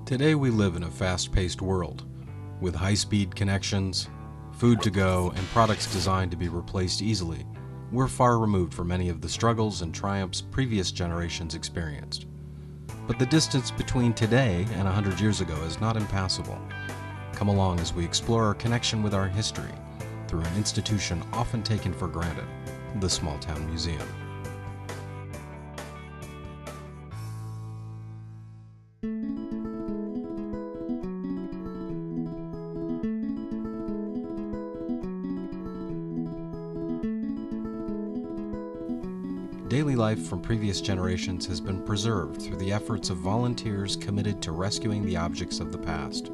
Today we live in a fast-paced world, with high-speed connections, food to go, and products designed to be replaced easily. We're far removed from many of the struggles and triumphs previous generations experienced. But the distance between today and 100 years ago is not impassable. Come along as we explore our connection with our history through an institution often taken for granted, the Small Town Museum. Daily life from previous generations has been preserved through the efforts of volunteers committed to rescuing the objects of the past.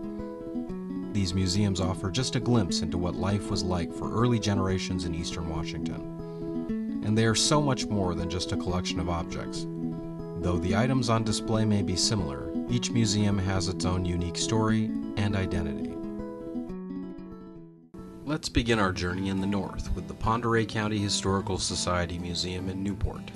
These museums offer just a glimpse into what life was like for early generations in Eastern Washington. And they are so much more than just a collection of objects. Though the items on display may be similar, each museum has its own unique story and identity. Let's begin our journey in the north with the Oreille County Historical Society Museum in Newport.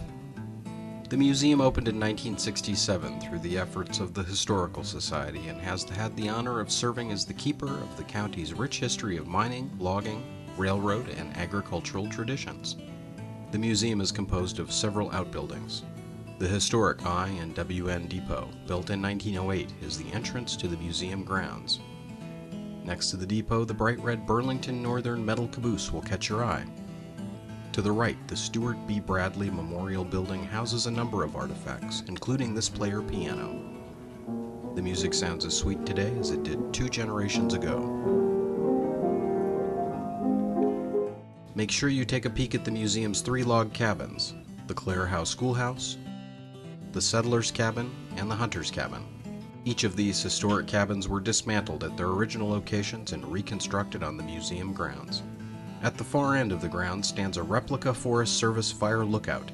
The museum opened in 1967 through the efforts of the Historical Society and has had the honor of serving as the keeper of the county's rich history of mining, logging, railroad, and agricultural traditions. The museum is composed of several outbuildings. The historic I&WN Depot, built in 1908, is the entrance to the museum grounds. Next to the depot, the bright red Burlington Northern metal caboose will catch your eye. To the right, the Stuart B. Bradley Memorial Building houses a number of artifacts, including this player piano. The music sounds as sweet today as it did 2 generations ago. Make sure you take a peek at the museum's 3 log cabins: the Clare House Schoolhouse, the Settler's Cabin, and the Hunter's Cabin. Each of these historic cabins were dismantled at their original locations and reconstructed on the museum grounds. At the far end of the grounds stands a replica Forest Service fire lookout.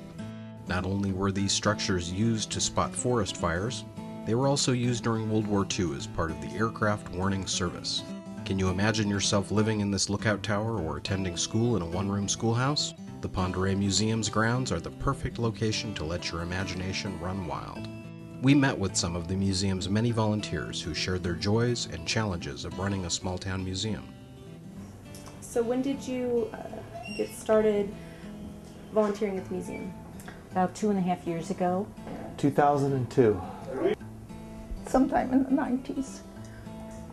Not only were these structures used to spot forest fires, they were also used during World War II as part of the Aircraft Warning Service. Can you imagine yourself living in this lookout tower or attending school in a one-room schoolhouse? The Oreille Museum's grounds are the perfect location to let your imagination run wild. We met with some of the museum's many volunteers who shared their joys and challenges of running a small-town museum. So when did you get started volunteering at the museum? About 2.5 years ago. 2002. Sometime in the 90s.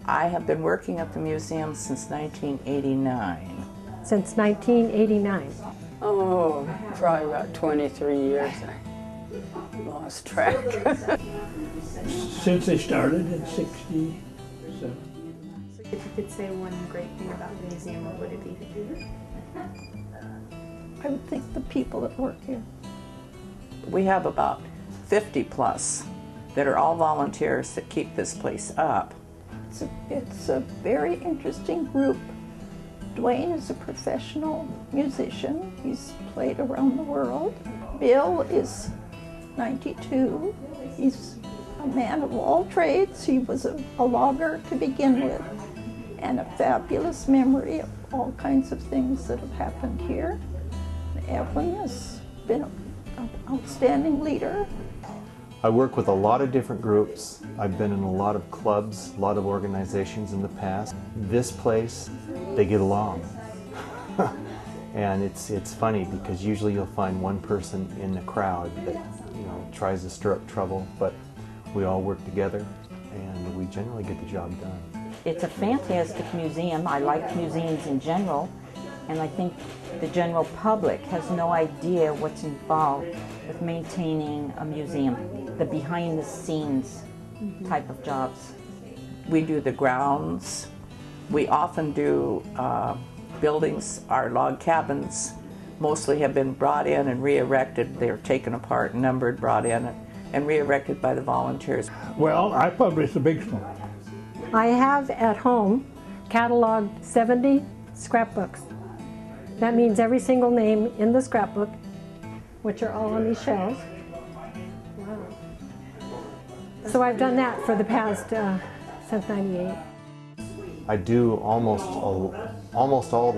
I have been working at the museum since 1989. Since 1989. Oh, probably about 23 years. I lost track. Since they started in 60. So if you could say one great thing about the museum, what would it be? I would think the people that work here. We have about 50 plus that are all volunteers that keep this place up. It's a very interesting group. Dwayne is a professional musician. He's played around the world. Bill is 92. He's a man of all trades. He was a logger to begin with, and a fabulous memory of all kinds of things that have happened here. Evelyn has been an outstanding leader. I work with a lot of different groups. I've been in a lot of clubs, a lot of organizations in the past. This place, they get along. And it's funny because usually you'll find one person in the crowd that tries to stir up trouble, but we all work together and we generally get the job done. It's a fantastic museum. I like museums in general, and I think the general public has no idea what's involved with maintaining a museum, the behind-the-scenes type of jobs. We do the grounds. We often do buildings. Our log cabins mostly have been brought in and re-erected. They're taken apart, numbered, brought in, and re-erected by the volunteers. Well, I publish the big one. I have at home cataloged 70 scrapbooks. That means every single name in the scrapbook, which are all on these shelves. Wow. So I've done that for the past, since '98. I do almost all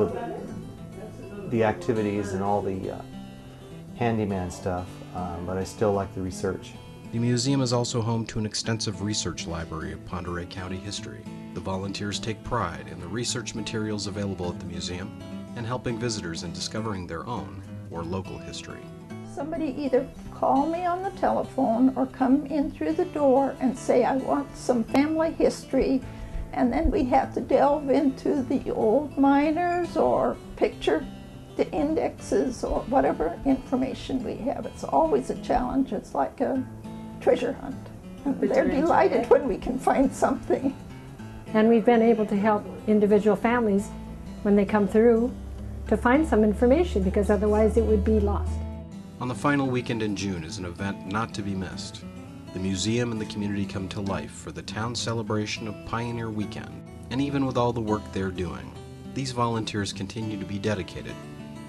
the activities and all the handyman stuff, but I still like the research. The museum is also home to an extensive research library of Pend Oreille County history. The volunteers take pride in the research materials available at the museum and helping visitors in discovering their own or local history. Somebody either call me on the telephone or come in through the door and say, I want some family history, and then we have to delve into the old miners or picture the indexes or whatever information we have. It's always a challenge. It's like a treasure hunt. And they're delighted when we can find something. And we've been able to help individual families when they come through to find some information, because otherwise it would be lost. On the final weekend in June is an event not to be missed. The museum and the community come to life for the town's celebration of Pioneer Weekend. And even with all the work they're doing, these volunteers continue to be dedicated,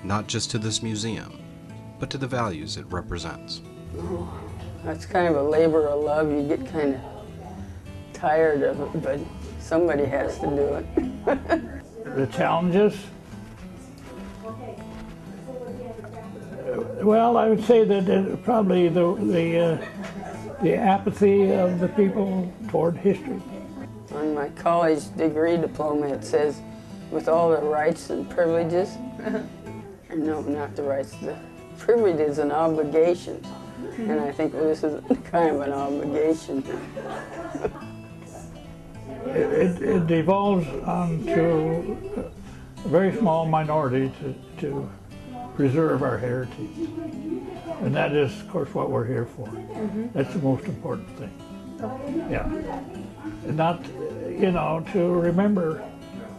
not just to this museum, but to the values it represents. Oh, that's kind of a labor of love. You get kind of tired of it, but somebody has to do it. The challenges? Well, I would say that probably the apathy of the people toward history. On my college degree diploma, it says, with all the rights and privileges, no, not the rights, the privileges and obligations. And I think this is kind of an obligation. It devolves onto a very small minority to preserve our heritage. And that is, of course, what we're here for. That's the most important thing. Yeah. And not, you know, to remember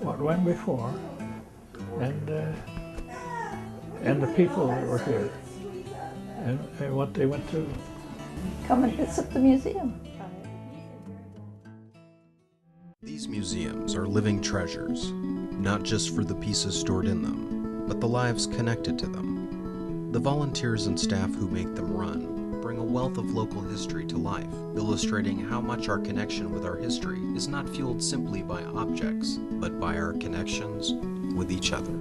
what went before and the people that were here and what they went through. Come and visit the museum. These museums are living treasures, not just for the pieces stored in them, but the lives connected to them. The volunteers and staff who make them run bring a wealth of local history to life, illustrating how much our connection with our history is not fueled simply by objects, but by our connections with each other.